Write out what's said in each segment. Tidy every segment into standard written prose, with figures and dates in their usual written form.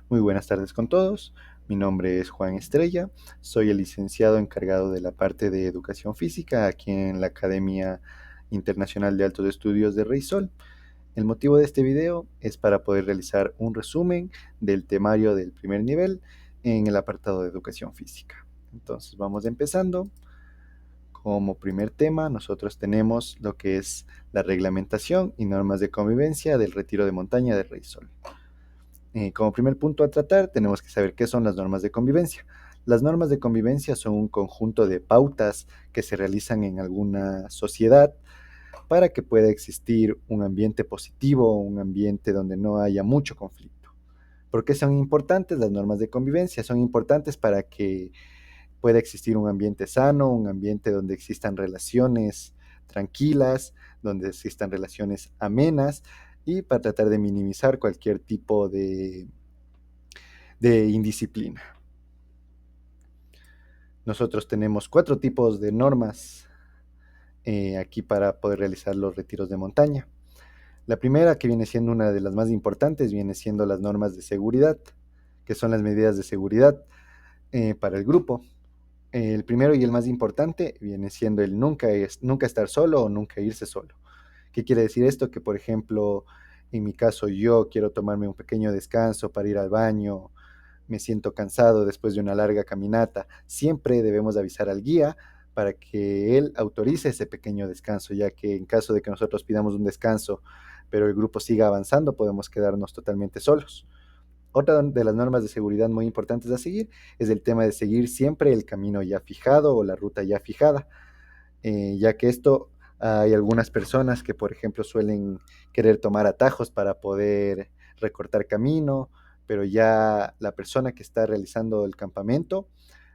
Muy buenas tardes con todos. Mi nombre es Juan Estrella. Soy el licenciado encargado de la parte de educación física aquí en la Academia Internacional de Altos Estudios de Reysol. El motivo de este video es para poder realizar un resumen del temario del primer nivel en el apartado de educación física. Entonces vamos empezando. Como primer tema, nosotros tenemos lo que es la reglamentación y normas de convivencia del retiro de montaña de Reysol. Como primer punto a tratar, tenemos que saber qué son las normas de convivencia. Las normas de convivencia son un conjunto de pautas que se realizan en alguna sociedad para que pueda existir un ambiente positivo, un ambiente donde no haya mucho conflicto. ¿Por qué son importantes las normas de convivencia? Son importantes para que pueda existir un ambiente sano, un ambiente donde existan relaciones tranquilas, donde existan relaciones amenas y para tratar de minimizar cualquier tipo de indisciplina. Nosotros tenemos 4 tipos de normas aquí para poder realizar los retiros de montaña. La primera, que viene siendo una de las más importantes, viene siendo las normas de seguridad, que son las medidas de seguridad para el grupo. El primero y el más importante viene siendo el nunca estar solo o nunca irse solo. ¿Qué quiere decir esto? Que, por ejemplo, en mi caso yo quiero tomarme un pequeño descanso para ir al baño, me siento cansado después de una larga caminata, siempre debemos avisar al guía para que él autorice ese pequeño descanso, ya que en caso de que nosotros pidamos un descanso, pero el grupo siga avanzando, podemos quedarnos totalmente solos. Otra de las normas de seguridad muy importantes a seguir es el tema de seguir siempre el camino ya fijado o la ruta ya fijada, ya que esto hay algunas personas que, por ejemplo, suelen querer tomar atajos para poder recortar camino, pero ya la persona que está realizando el campamento,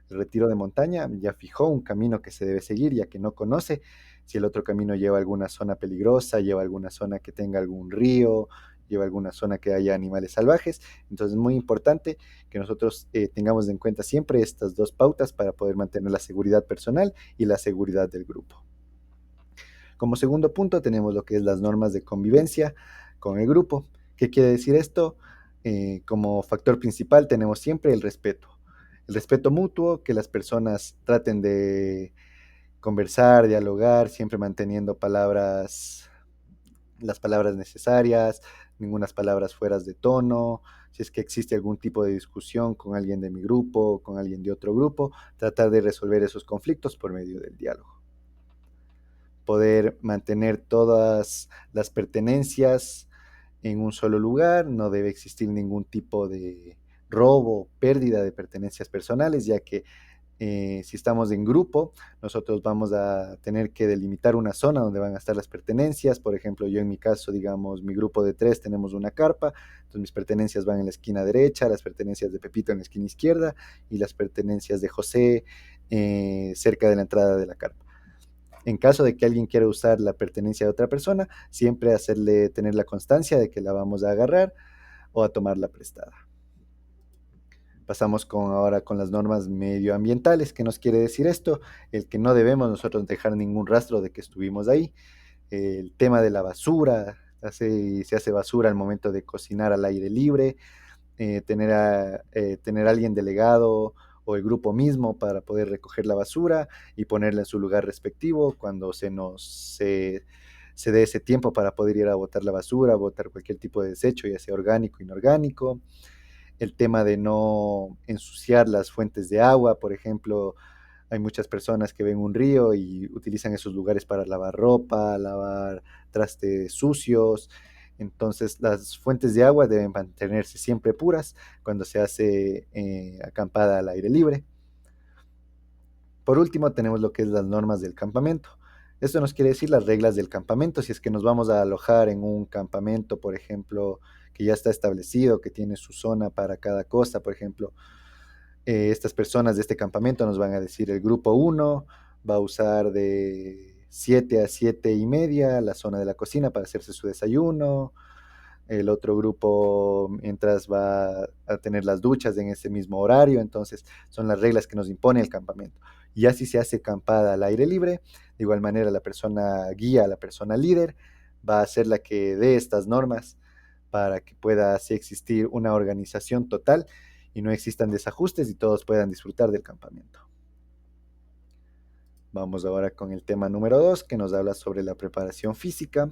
el retiro de montaña, ya fijó un camino que se debe seguir, ya que no conoce si el otro camino lleva alguna zona peligrosa, lleva alguna zona que tenga algún río, lleva alguna zona que haya animales salvajes. Entonces es muy importante que nosotros tengamos en cuenta siempre estas dos pautas para poder mantener la seguridad personal y la seguridad del grupo. Como segundo punto tenemos lo que es las normas de convivencia con el grupo. ¿Qué quiere decir esto? Como factor principal tenemos siempre el respeto. El respeto mutuo, que las personas traten de conversar, dialogar, siempre manteniendo las palabras necesarias, ninguna palabras fuera de tono. Si es que existe algún tipo de discusión con alguien de mi grupo, con alguien de otro grupo, tratar de resolver esos conflictos por medio del diálogo. Poder mantener todas las pertenencias en un solo lugar, no debe existir ningún tipo de robo, pérdida de pertenencias personales, ya que si estamos en grupo, nosotros vamos a tener que delimitar una zona donde van a estar las pertenencias. Por ejemplo, yo en mi caso, digamos, mi grupo de 3 tenemos una carpa, entonces mis pertenencias van en la esquina derecha, las pertenencias de Pepito en la esquina izquierda y las pertenencias de José cerca de la entrada de la carpa. En caso de que alguien quiera usar la pertenencia de otra persona, siempre hacerle tener la constancia de que la vamos a agarrar o a tomarla prestada. Pasamos ahora con las normas medioambientales. ¿Qué nos quiere decir esto? El que no debemos nosotros dejar ningún rastro de que estuvimos ahí. El tema de la basura, se hace basura al momento de cocinar al aire libre, tener a alguien delegado o el grupo mismo para poder recoger la basura y ponerla en su lugar respectivo cuando se dé ese tiempo para poder ir a botar la basura, botar cualquier tipo de desecho, ya sea orgánico o inorgánico. El tema de no ensuciar las fuentes de agua, por ejemplo, hay muchas personas que ven un río y utilizan esos lugares para lavar ropa, lavar trastes sucios. Entonces, las fuentes de agua deben mantenerse siempre puras cuando se hace acampada al aire libre. Por último, tenemos lo que es las normas del campamento. Esto nos quiere decir las reglas del campamento. Si es que nos vamos a alojar en un campamento, por ejemplo, que ya está establecido, que tiene su zona para cada cosa, por ejemplo, estas personas de este campamento nos van a decir el grupo 1 va a usar de 7 a 7 y media la zona de la cocina para hacerse su desayuno, el otro grupo mientras va a tener las duchas en ese mismo horario. Entonces son las reglas que nos impone el campamento. Y así se hace acampada al aire libre, de igual manera la persona guía, la persona líder, va a ser la que dé estas normas para que pueda así existir una organización total y no existan desajustes y todos puedan disfrutar del campamento. Vamos ahora con el tema número 2, que nos habla sobre la preparación física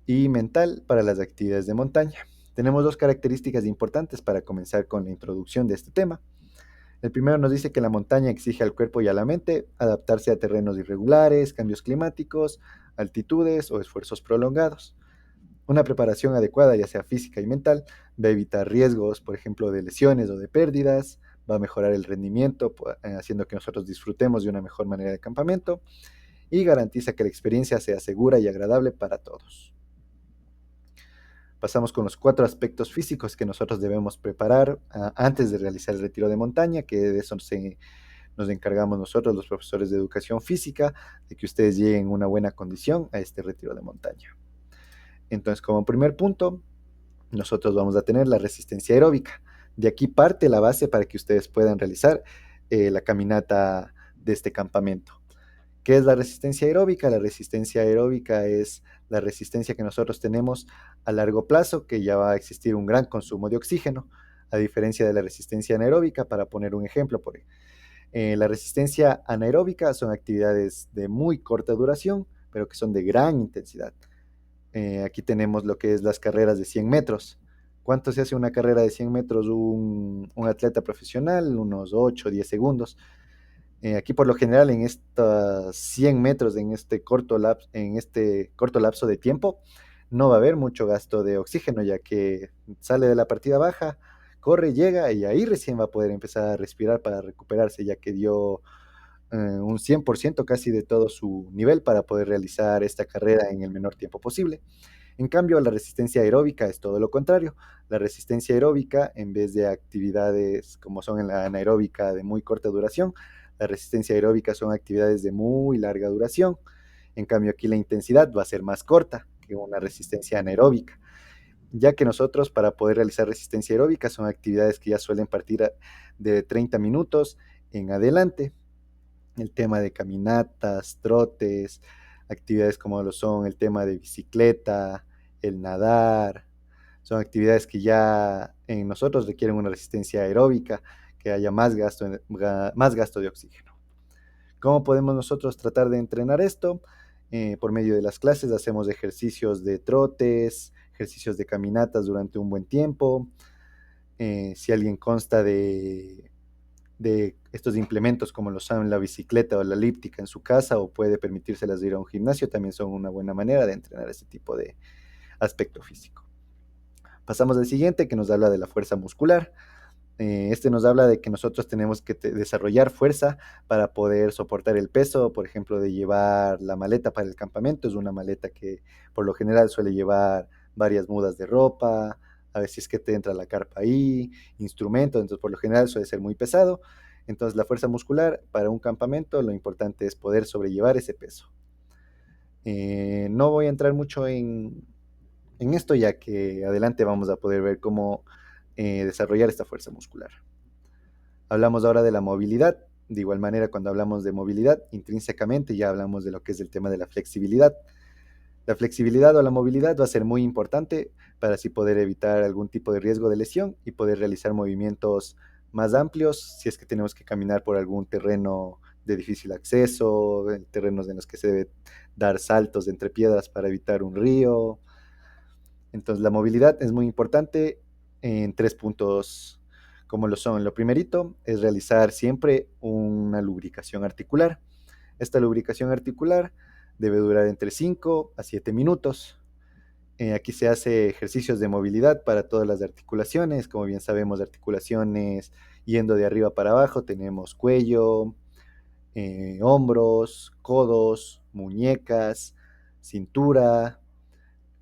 y mental para las actividades de montaña. Tenemos dos características importantes para comenzar con la introducción de este tema. El primero nos dice que la montaña exige al cuerpo y a la mente adaptarse a terrenos irregulares, cambios climáticos, altitudes o esfuerzos prolongados. Una preparación adecuada, ya sea física y mental, va a evitar riesgos, por ejemplo, de lesiones o de pérdidas, va a mejorar el rendimiento, haciendo que nosotros disfrutemos de una mejor manera de campamento y garantiza que la experiencia sea segura y agradable para todos. Pasamos con los 4 aspectos físicos que nosotros debemos preparar antes de realizar el retiro de montaña, que de eso nos encargamos nosotros, los profesores de educación física, de que ustedes lleguen en una buena condición a este retiro de montaña. Entonces, como primer punto, nosotros vamos a tener la resistencia aeróbica. De aquí parte la base para que ustedes puedan realizar la caminata de este campamento. ¿Qué es la resistencia aeróbica? La resistencia aeróbica es la resistencia que nosotros tenemos a largo plazo, que ya va a existir un gran consumo de oxígeno, a diferencia de la resistencia anaeróbica. Para poner un ejemplo, la resistencia anaeróbica son actividades de muy corta duración, pero que son de gran intensidad. Aquí tenemos lo que es las carreras de 100 metros. ¿Cuánto se hace una carrera de 100 metros un atleta profesional? Unos 8 o 10 segundos. Aquí por lo general en estos 100 metros, en este corto lapso de tiempo, no va a haber mucho gasto de oxígeno, ya que sale de la partida baja, corre, llega y ahí recién va a poder empezar a respirar para recuperarse, ya que dio un 100% casi de todo su nivel para poder realizar esta carrera en el menor tiempo posible. En cambio, la resistencia aeróbica es todo lo contrario. La resistencia aeróbica, en vez de actividades como son en la anaeróbica de muy corta duración, la resistencia aeróbica son actividades de muy larga duración. En cambio, aquí la intensidad va a ser más corta que una resistencia anaeróbica, ya que nosotros para poder realizar resistencia aeróbica son actividades que ya suelen partir de 30 minutos en adelante. El tema de caminatas, trotes, actividades como lo son el tema de bicicleta, el nadar, son actividades que ya en nosotros requieren una resistencia aeróbica, que haya más gasto de oxígeno. ¿Cómo podemos nosotros tratar de entrenar esto? Por medio de las clases hacemos ejercicios de trotes, ejercicios de caminatas durante un buen tiempo. Si alguien consta de estos implementos como lo son la bicicleta o la elíptica en su casa o puede permitírselas de ir a un gimnasio, también son una buena manera de entrenar este tipo de aspecto físico. Pasamos al siguiente, que nos habla de la fuerza muscular. Este nos habla de que nosotros tenemos que desarrollar fuerza para poder soportar el peso, por ejemplo, de llevar la maleta para el campamento. Es una maleta que por lo general suele llevar varias mudas de ropa, a ver si es que te entra la carpa ahí, instrumentos, entonces por lo general suele ser muy pesado. Entonces la fuerza muscular para un campamento, lo importante es poder sobrellevar ese peso. No voy a entrar mucho en esto, ya que adelante vamos a poder ver cómo desarrollar esta fuerza muscular. Hablamos ahora de la movilidad. De igual manera, cuando hablamos de movilidad, intrínsecamente ya hablamos de lo que es el tema de la flexibilidad. La flexibilidad o la movilidad va a ser muy importante para así poder evitar algún tipo de riesgo de lesión y poder realizar movimientos más amplios si es que tenemos que caminar por algún terreno de difícil acceso, terrenos en los que se debe dar saltos entre piedras para evitar un río. Entonces la movilidad es muy importante en 3 puntos como lo son. Lo primerito es realizar siempre una lubricación articular. Esta lubricación articular debe durar entre 5 a 7 minutos. Aquí se hace ejercicios de movilidad para todas las articulaciones. Como bien sabemos, articulaciones yendo de arriba para abajo, tenemos cuello, hombros, codos, muñecas, cintura,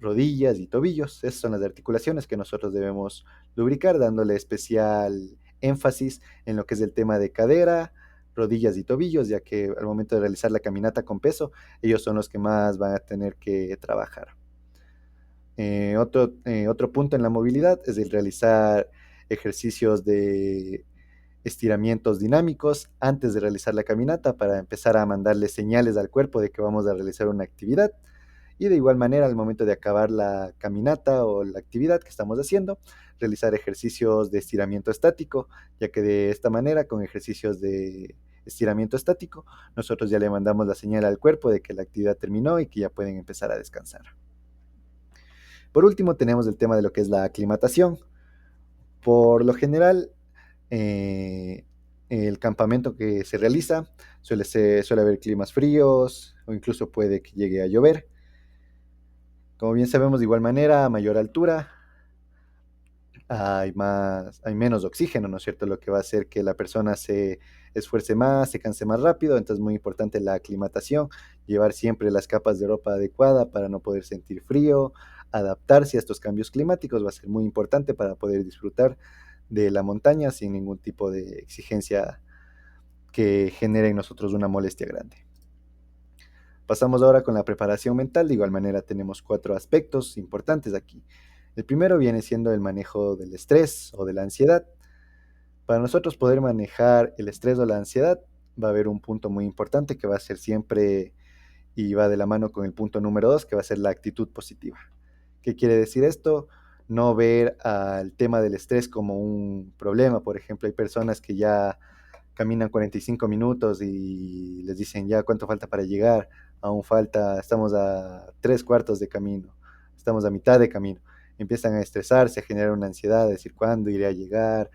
rodillas y tobillos. Esas son las articulaciones que nosotros debemos lubricar, dándole especial énfasis en lo que es el tema de cadera, rodillas y tobillos, ya que al momento de realizar la caminata con peso, ellos son los que más van a tener que trabajar. Otro punto en la movilidad es el realizar ejercicios de estiramientos dinámicos antes de realizar la caminata para empezar a mandarle señales al cuerpo de que vamos a realizar una actividad Y de igual manera, al momento de acabar la caminata o la actividad que estamos haciendo, realizar ejercicios de estiramiento estático, ya que de esta manera, con ejercicios de estiramiento estático, nosotros ya le mandamos la señal al cuerpo de que la actividad terminó y que ya pueden empezar a descansar. Por último, tenemos el tema de lo que es la aclimatación. Por lo general, el campamento que se realiza suele haber climas fríos o incluso puede que llegue a llover. Como bien sabemos, de igual manera, a mayor altura hay menos oxígeno, ¿no es cierto? Lo que va a hacer que la persona se esfuerce más, se canse más rápido. Entonces es muy importante la aclimatación, llevar siempre las capas de ropa adecuada para no poder sentir frío, adaptarse a estos cambios climáticos va a ser muy importante para poder disfrutar de la montaña sin ningún tipo de exigencia que genere en nosotros una molestia grande. Pasamos ahora con la preparación mental. De igual manera tenemos 4 aspectos importantes aquí. El primero viene siendo el manejo del estrés o de la ansiedad. Para nosotros poder manejar el estrés o la ansiedad va a haber un punto muy importante que va a ser siempre y va de la mano con el punto número 2, que va a ser la actitud positiva. ¿Qué quiere decir esto? No ver al tema del estrés como un problema. Por ejemplo, hay personas que ya caminan 45 minutos y les dicen ya cuánto falta para llegar, aún falta, estamos a 3 cuartos de camino, estamos a mitad de camino. Empiezan a estresarse, a generar una ansiedad, a decir cuándo iré a llegar,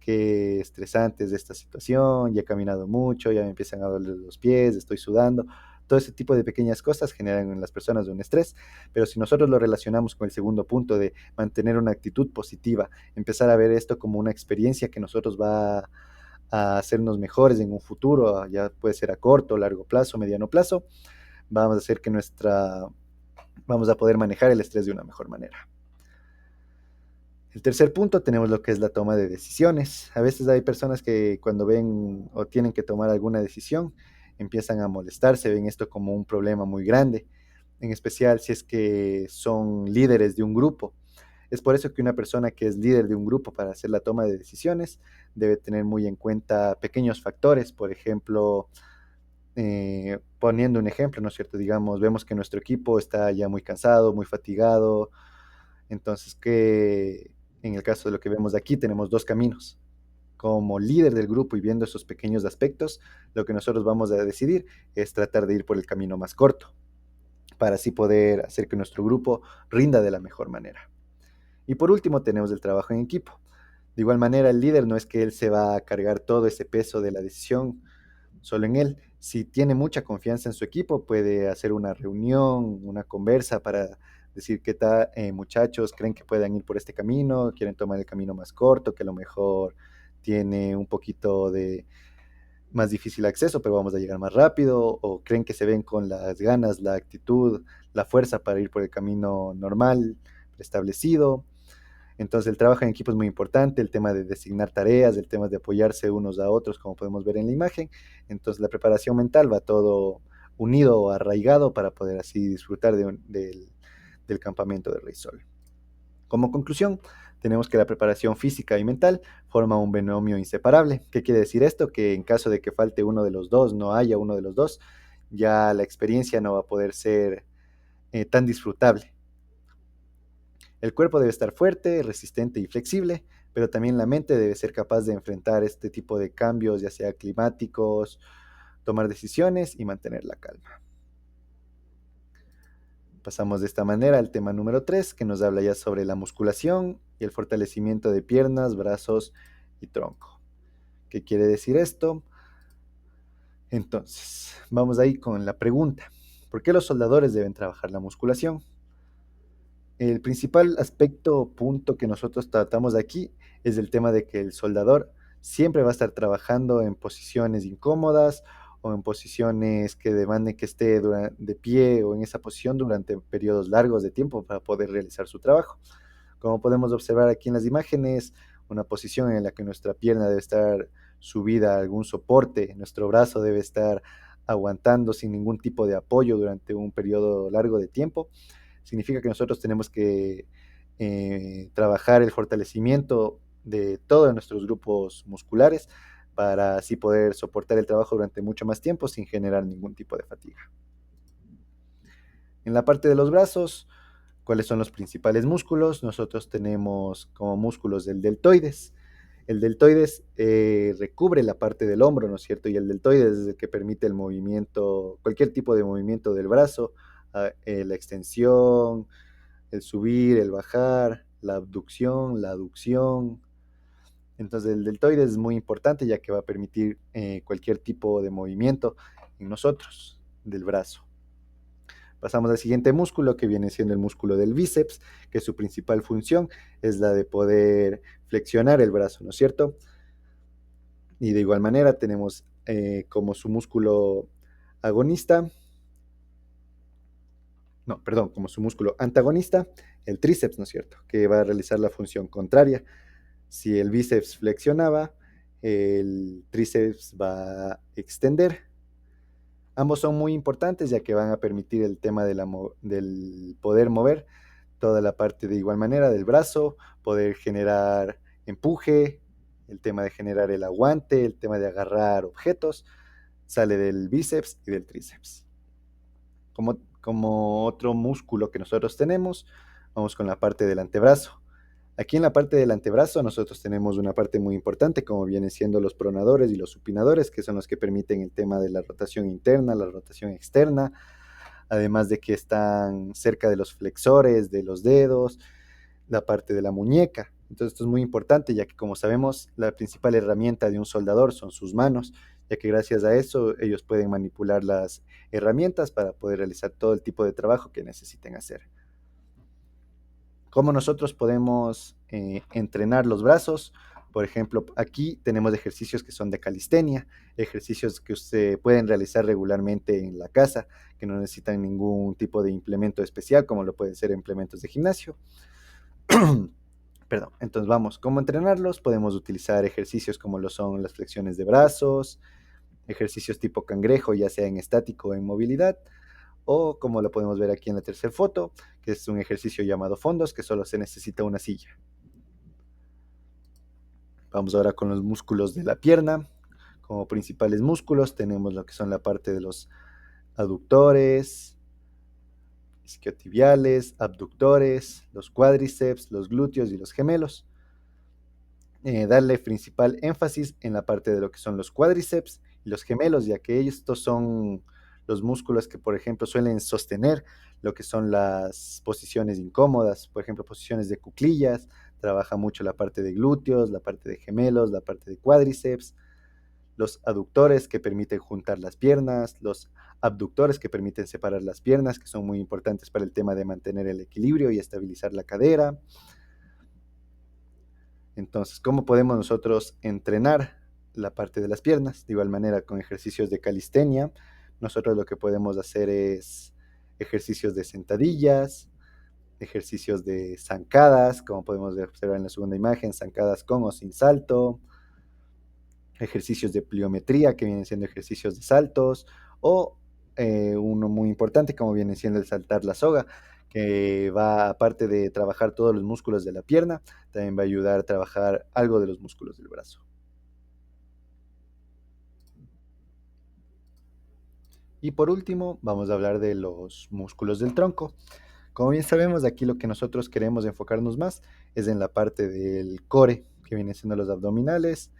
qué estresante es esta situación, ya he caminado mucho, ya me empiezan a doler los pies, estoy sudando. Todo ese tipo de pequeñas cosas generan en las personas un estrés, pero si nosotros lo relacionamos con el segundo punto de mantener una actitud positiva, empezar a ver esto como una experiencia que nosotros va a hacernos mejores en un futuro, ya puede ser a corto, largo plazo, mediano plazo, vamos a hacer que vamos a poder manejar el estrés de una mejor manera. El tercer punto tenemos lo que es la toma de decisiones. A veces hay personas que cuando ven o tienen que tomar alguna decisión empiezan a molestarse, ven esto como un problema muy grande, en especial si es que son líderes de un grupo. Es por eso que una persona que es líder de un grupo para hacer la toma de decisiones debe tener muy en cuenta pequeños factores. Por ejemplo, poniendo un ejemplo, ¿no es cierto? Digamos, vemos que nuestro equipo está ya muy cansado, muy fatigado. Entonces, que en el caso de lo que vemos aquí, tenemos 2 caminos. Como líder del grupo y viendo esos pequeños aspectos, lo que nosotros vamos a decidir es tratar de ir por el camino más corto, para así poder hacer que nuestro grupo rinda de la mejor manera. Y por último tenemos el trabajo en equipo. De igual manera, el líder no es que él se va a cargar todo ese peso de la decisión solo en él. Si tiene mucha confianza en su equipo, puede hacer una reunión, una conversa para decir qué tal, muchachos, creen que puedan ir por este camino, quieren tomar el camino más corto, que a lo mejor tiene un poquito de más difícil acceso, pero vamos a llegar más rápido, o creen que se ven con las ganas, la actitud, la fuerza para ir por el camino normal, establecido. Entonces el trabajo en equipo es muy importante, el tema de designar tareas, el tema de apoyarse unos a otros, como podemos ver en la imagen. Entonces la preparación mental va todo unido o arraigado para poder así disfrutar del campamento de Rey Sol. Como conclusión, tenemos que la preparación física y mental forma un binomio inseparable. ¿Qué quiere decir esto? Que en caso de que falte uno de los dos, no haya uno de los dos, ya la experiencia no va a poder ser tan disfrutable. El cuerpo debe estar fuerte, resistente y flexible, pero también la mente debe ser capaz de enfrentar este tipo de cambios, ya sea climáticos, tomar decisiones y mantener la calma. Pasamos de esta manera al tema número 3, que nos habla ya sobre la musculación y el fortalecimiento de piernas, brazos y tronco. ¿Qué quiere decir esto? Entonces, vamos ahí con la pregunta. ¿Por qué los soldadores deben trabajar la musculación? El principal aspecto, punto que nosotros tratamos aquí es el tema de que el soldador siempre va a estar trabajando en posiciones incómodas o en posiciones que demanden que esté de pie o en esa posición durante periodos largos de tiempo para poder realizar su trabajo. Como podemos observar aquí en las imágenes, una posición en la que nuestra pierna debe estar subida a algún soporte, nuestro brazo debe estar aguantando sin ningún tipo de apoyo durante un periodo largo de tiempo. Significa que nosotros tenemos que trabajar el fortalecimiento de todos nuestros grupos musculares para así poder soportar el trabajo durante mucho más tiempo sin generar ningún tipo de fatiga. En la parte de los brazos, ¿cuáles son los principales músculos? Nosotros tenemos como músculos el deltoides. El deltoides recubre la parte del hombro, ¿no es cierto? Y el deltoides es el que permite el movimiento, cualquier tipo de movimiento del brazo, la extensión, el subir, el bajar, la abducción, la aducción. Entonces el deltoides es muy importante ya que va a permitir cualquier tipo de movimiento en nosotros del brazo. Pasamos al siguiente músculo que viene siendo el músculo del bíceps, que su principal función es la de poder flexionar el brazo, ¿no es cierto? Y de igual manera tenemos como su músculo agonista, no, perdón, como su músculo antagonista, el tríceps, ¿no es cierto? Que va a realizar la función contraria. Si el bíceps flexionaba, el tríceps va a extender. Ambos son muy importantes ya que van a permitir el tema de del poder mover toda la parte de igual manera del brazo, poder generar empuje, el tema de generar el aguante, el tema de agarrar objetos, sale del bíceps y del tríceps. Como otro músculo que nosotros tenemos, vamos con la parte del antebrazo. Aquí en la parte del antebrazo nosotros tenemos una parte muy importante como vienen siendo los pronadores y los supinadores, que son los que permiten el tema de la rotación interna, la rotación externa, además de que están cerca de los flexores, de los dedos, la parte de la muñeca. Entonces esto es muy importante ya que como sabemos la principal herramienta de un soldador son sus manos, ya que gracias a eso ellos pueden manipular las herramientas para poder realizar todo el tipo de trabajo que necesiten hacer. ¿Cómo nosotros podemos entrenar los brazos? Por ejemplo, aquí tenemos ejercicios que son de calistenia, ejercicios que se pueden realizar regularmente en la casa, que no necesitan ningún tipo de implemento especial, como lo pueden ser implementos de gimnasio. Perdón, entonces vamos, ¿cómo entrenarlos? Podemos utilizar ejercicios como lo son las flexiones de brazos, ejercicios tipo cangrejo, ya sea en estático o en movilidad, o como lo podemos ver aquí en la tercera foto, que es un ejercicio llamado fondos, que solo se necesita una silla. Vamos ahora con los músculos de la pierna. Como principales músculos tenemos lo que son la parte de los aductores, isquiotibiales, abductores, los cuádriceps, los glúteos y los gemelos. Darle principal énfasis en la parte de lo que son los cuádriceps y los gemelos, ya que estos son los músculos que, por ejemplo, suelen sostener lo que son las posiciones incómodas, por ejemplo, posiciones de cuclillas, trabaja mucho la parte de glúteos, la parte de gemelos, la parte de cuádriceps, los aductores que permiten juntar las piernas, los abductores que permiten separar las piernas, que son muy importantes para el tema de mantener el equilibrio y estabilizar la cadera. Entonces, ¿cómo podemos nosotros entrenar la parte de las piernas? De igual manera, con ejercicios de calistenia, nosotros lo que podemos hacer es ejercicios de sentadillas, ejercicios de zancadas, como podemos observar en la segunda imagen, zancadas con o sin salto, ejercicios de pliometría, que vienen siendo ejercicios de saltos, o uno muy importante, como viene siendo el saltar la soga, que va, aparte de trabajar todos los músculos de la pierna, también va a ayudar a trabajar algo de los músculos del brazo. Y por último, vamos a hablar de los músculos del tronco. Como bien sabemos, aquí lo que nosotros queremos enfocarnos más es en la parte del core, que viene siendo los abdominales,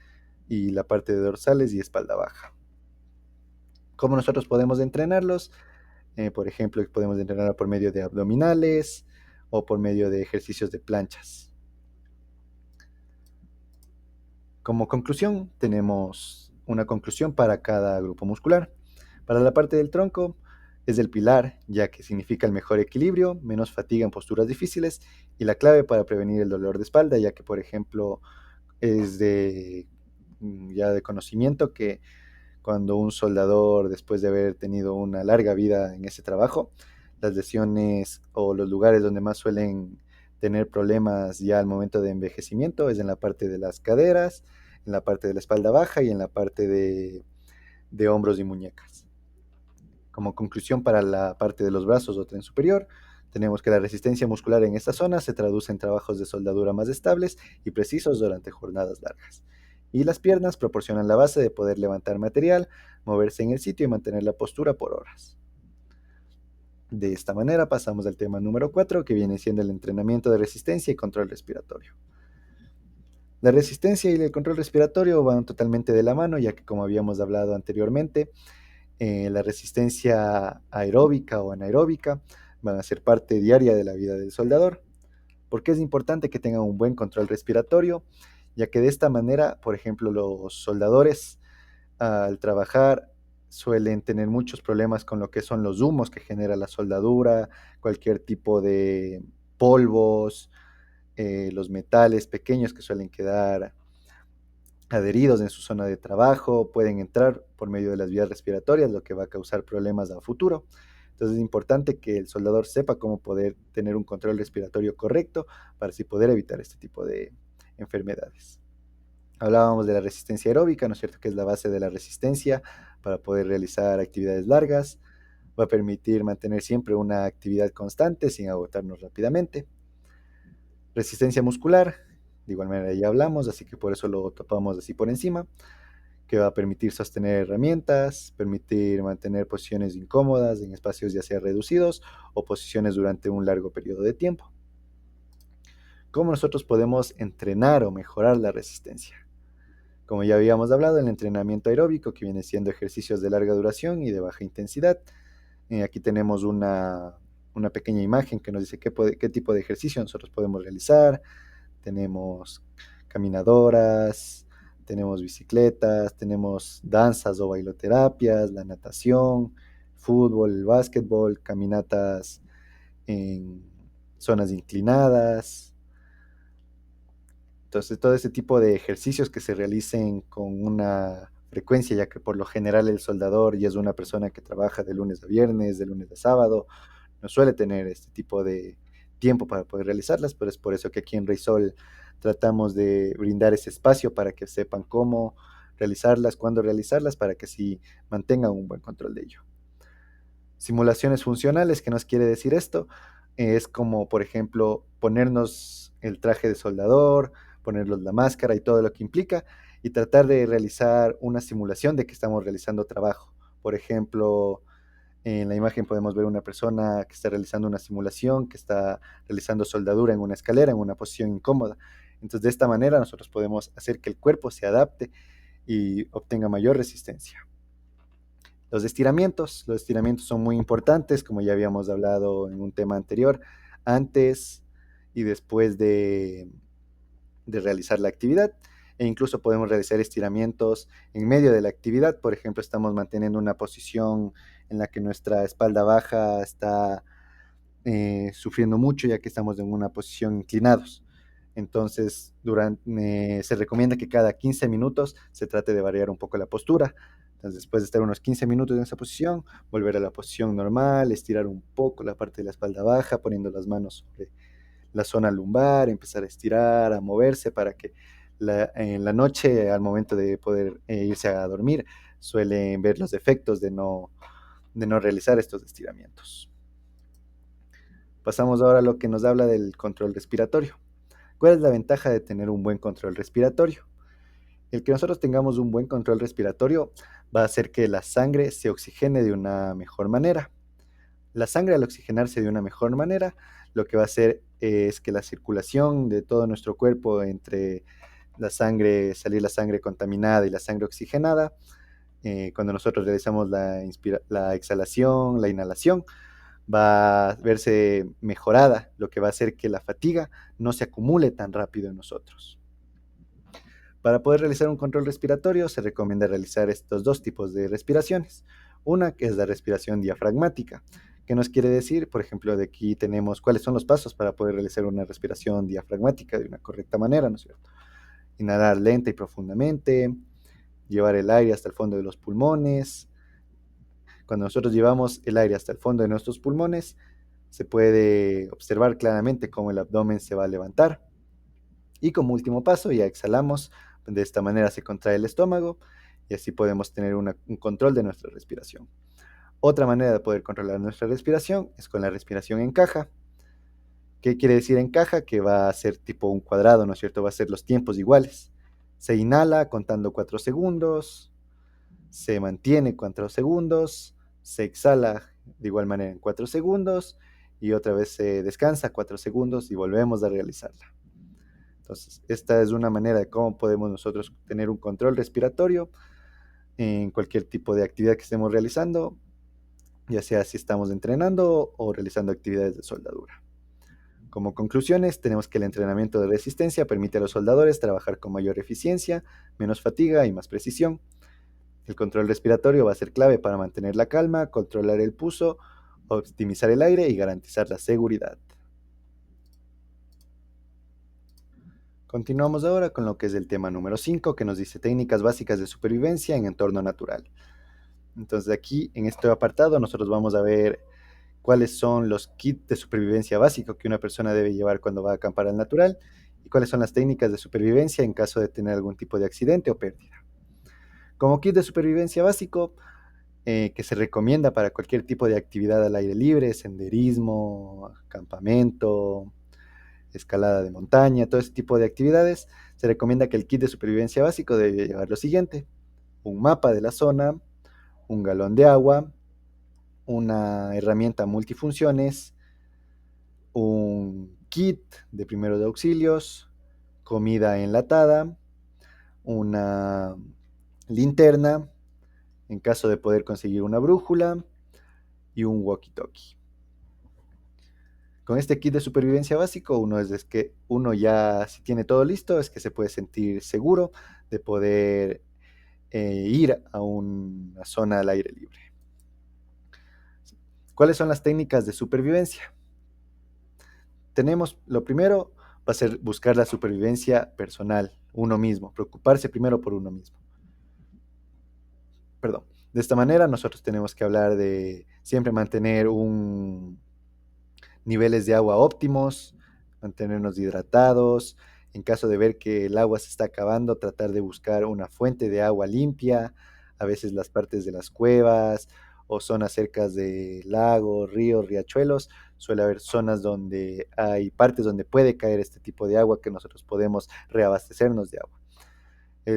y la parte de dorsales y espalda baja. ¿Cómo nosotros podemos entrenarlos? Por ejemplo, podemos entrenar por medio de abdominales o por medio de ejercicios de planchas. Como conclusión, tenemos una conclusión para cada grupo muscular. Para la parte del tronco es el pilar, ya que significa el mejor equilibrio, menos fatiga en posturas difíciles y la clave para prevenir el dolor de espalda, ya que, por ejemplo, es ya de conocimiento que cuando un soldador, después de haber tenido una larga vida en ese trabajo, las lesiones o los lugares donde más suelen tener problemas ya al momento de envejecimiento es en la parte de las caderas, en la parte de la espalda baja y en la parte de hombros y muñecas. Como conclusión para la parte de los brazos o tren superior, tenemos que la resistencia muscular en esta zona se traduce en trabajos de soldadura más estables y precisos durante jornadas largas. Y las piernas proporcionan la base de poder levantar material, moverse en el sitio y mantener la postura por horas. De esta manera pasamos al tema número 4, que viene siendo el entrenamiento de resistencia y control respiratorio. La resistencia y el control respiratorio van totalmente de la mano, ya que como habíamos hablado anteriormente, la resistencia aeróbica o anaeróbica van a ser parte diaria de la vida del soldador. ¿Por qué es importante que tengan un buen control respiratorio? Ya que de esta manera, por ejemplo, los soldadores al trabajar suelen tener muchos problemas con lo que son los humos que genera la soldadura, cualquier tipo de polvos, los metales pequeños que suelen quedar adheridos en su zona de trabajo, pueden entrar por medio de las vías respiratorias, lo que va a causar problemas a futuro. Entonces es importante que el soldador sepa cómo poder tener un control respiratorio correcto para así poder evitar este tipo de enfermedades. Hablábamos de la resistencia aeróbica, ¿no es cierto? Que es la base de la resistencia para poder realizar actividades largas. Va a permitir mantener siempre una actividad constante sin agotarnos rápidamente. Resistencia muscular, de igual manera ya hablamos, así que por eso lo topamos así por encima, que va a permitir sostener herramientas, permitir mantener posiciones incómodas en espacios ya sea reducidos o posiciones durante un largo periodo de tiempo. ¿Cómo nosotros podemos entrenar o mejorar la resistencia? Como ya habíamos hablado, el entrenamiento aeróbico, que viene siendo ejercicios de larga duración y de baja intensidad. Aquí tenemos una pequeña imagen que nos dice qué tipo de ejercicio nosotros podemos realizar. Tenemos caminadoras, tenemos bicicletas, tenemos danzas o bailoterapias, la natación, fútbol, el básquetbol, caminatas en zonas inclinadas. Entonces, todo ese tipo de ejercicios que se realicen con una frecuencia, ya que por lo general el soldador ya es una persona que trabaja de lunes a viernes, de lunes a sábado, no suele tener este tipo de tiempo para poder realizarlas, pero es por eso que aquí en Reysol tratamos de brindar ese espacio para que sepan cómo realizarlas, cuándo realizarlas, para que sí mantengan un buen control de ello. Simulaciones funcionales, ¿qué nos quiere decir esto? Es como, por ejemplo, ponernos el traje de soldador, ponernos la máscara y todo lo que implica, y tratar de realizar una simulación de que estamos realizando trabajo. Por ejemplo, en la imagen podemos ver una persona que está realizando una simulación, que está realizando soldadura en una escalera, en una posición incómoda. Entonces, de esta manera nosotros podemos hacer que el cuerpo se adapte y obtenga mayor resistencia. Los estiramientos son muy importantes, como ya habíamos hablado en un tema anterior, antes y después de realizar la actividad, e incluso podemos realizar estiramientos en medio de la actividad. Por ejemplo, estamos manteniendo una posición en la que nuestra espalda baja está sufriendo mucho, ya que estamos en una posición inclinados. Entonces, se recomienda que cada 15 minutos se trate de variar un poco la postura. Entonces, después de estar unos 15 minutos en esa posición, volver a la posición normal, estirar un poco la parte de la espalda baja, poniendo las manos sobre la zona lumbar, empezar a estirar, a moverse para que en la noche, al momento de poder irse a dormir, suelen ver los efectos de no realizar estos estiramientos. Pasamos ahora a lo que nos habla del control respiratorio. ¿Cuál es la ventaja de tener un buen control respiratorio? El que nosotros tengamos un buen control respiratorio va a hacer que la sangre se oxigene de una mejor manera. La sangre, al oxigenarse de una mejor manera, lo que va a hacer es que la circulación de todo nuestro cuerpo entre la sangre, salir la sangre contaminada y la sangre oxigenada, cuando nosotros realizamos la exhalación, la inhalación, va a verse mejorada, lo que va a hacer que la fatiga no se acumule tan rápido en nosotros. Para poder realizar un control respiratorio se recomienda realizar estos dos tipos de respiraciones. Una que es la respiración diafragmática. ¿Qué nos quiere decir? Por ejemplo, de aquí tenemos cuáles son los pasos para poder realizar una respiración diafragmática de una correcta manera, ¿no es cierto? Inhalar lenta y profundamente, llevar el aire hasta el fondo de los pulmones. Cuando nosotros llevamos el aire hasta el fondo de nuestros pulmones, se puede observar claramente cómo el abdomen se va a levantar. Y como último paso, ya exhalamos. De esta manera se contrae el estómago y así podemos tener un control de nuestra respiración. Otra manera de poder controlar nuestra respiración es con la respiración en caja. ¿Qué quiere decir en caja? Que va a ser tipo un cuadrado, ¿no es cierto? Va a ser los tiempos iguales. Se inhala contando 4 segundos, se mantiene 4 segundos, se exhala de igual manera en 4 segundos y otra vez se descansa 4 segundos y volvemos a realizarla. Entonces, esta es una manera de cómo podemos nosotros tener un control respiratorio en cualquier tipo de actividad que estemos realizando, ya sea si estamos entrenando o realizando actividades de soldadura. Como conclusiones, tenemos que el entrenamiento de resistencia permite a los soldadores trabajar con mayor eficiencia, menos fatiga y más precisión. El control respiratorio va a ser clave para mantener la calma, controlar el pulso, optimizar el aire y garantizar la seguridad. Continuamos ahora con lo que es el tema número 5, que nos dice técnicas básicas de supervivencia en entorno natural. Entonces aquí, en este apartado, nosotros vamos a ver cuáles son los kits de supervivencia básicos que una persona debe llevar cuando va a acampar al natural y cuáles son las técnicas de supervivencia en caso de tener algún tipo de accidente o pérdida. Como kit de supervivencia básico, que se recomienda para cualquier tipo de actividad al aire libre, senderismo, campamento, escalada de montaña, todo ese tipo de actividades, se recomienda que el kit de supervivencia básico debe llevar lo siguiente: un mapa de la zona, un galón de agua, una herramienta multifunciones, un kit de primeros auxilios, comida enlatada, una linterna, en caso de poder conseguir una brújula, y un walkie-talkie. Con este kit de supervivencia básico, es que uno ya, si tiene todo listo, es que se puede sentir seguro de poder ir a una zona al aire libre. ¿Cuáles son las técnicas de supervivencia? Tenemos, lo primero va a ser buscar la supervivencia personal, uno mismo, preocuparse primero por uno mismo. Perdón. De esta manera nosotros tenemos que hablar de siempre mantener niveles de agua óptimos, mantenernos hidratados. En caso de ver que el agua se está acabando, tratar de buscar una fuente de agua limpia. A veces las partes de las cuevas o zonas cerca de lagos, ríos, riachuelos, suele haber zonas donde hay partes donde puede caer este tipo de agua que nosotros podemos reabastecernos de agua.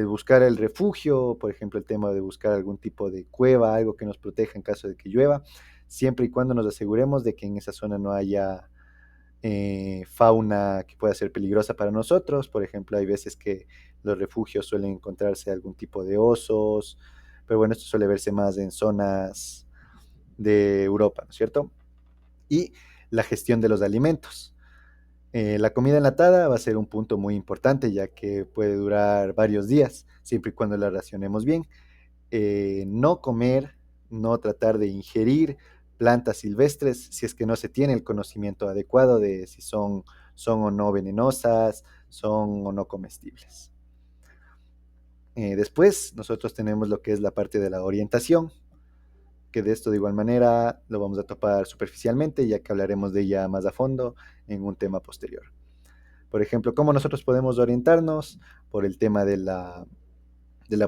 Buscar el refugio, por ejemplo, el tema de buscar algún tipo de cueva, algo que nos proteja en caso de que llueva, siempre y cuando nos aseguremos de que en esa zona no haya fauna que pueda ser peligrosa para nosotros. Por ejemplo, hay veces que los refugios suelen encontrarse algún tipo de osos, pero bueno, esto suele verse más en zonas de Europa, ¿no es cierto? Y la gestión de los alimentos. La comida enlatada va a ser un punto muy importante, ya que puede durar varios días, siempre y cuando la racionemos bien. No comer, no tratar de ingerir plantas silvestres si es que no se tiene el conocimiento adecuado de si son o no venenosas, son o no comestibles. Después, nosotros tenemos lo que es la parte de la orientación, que de esto de igual manera lo vamos a topar superficialmente, ya que hablaremos de ella más a fondo en un tema posterior. Por ejemplo, cómo nosotros podemos orientarnos por el tema de la